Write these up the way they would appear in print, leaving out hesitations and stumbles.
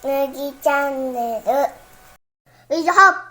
ぬぎチャンネルウィズホップ。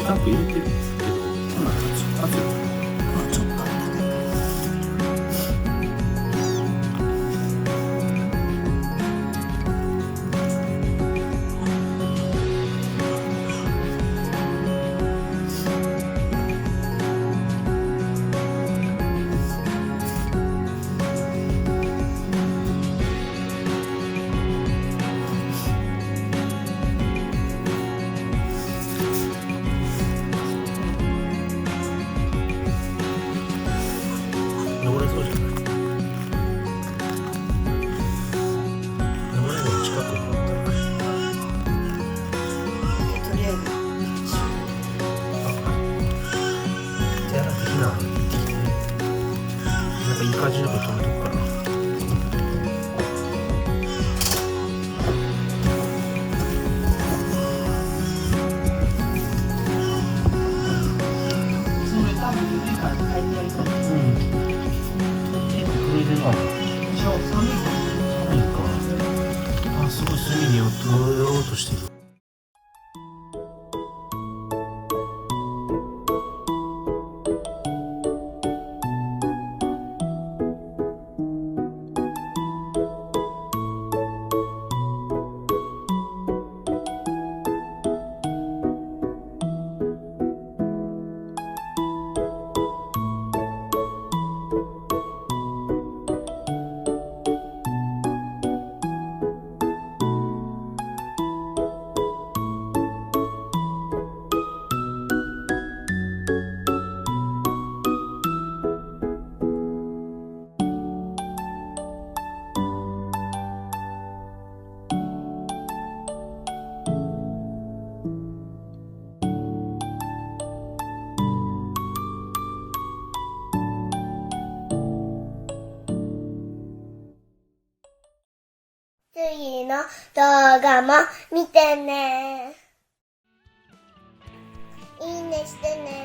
なんか入れてるけど、まあ、ちょっとあったかいから登れそうじゃない？登れるの近くにあったらとりあえず手洗って避難行ってきてね。なんかいい感じのとこ止めとくから。それ多分上から書いてあるから結構震えてるな。寒いかも。寒いか。あ、すごい隅に取ろうとしている。次の動画も見てね。いいねしてね。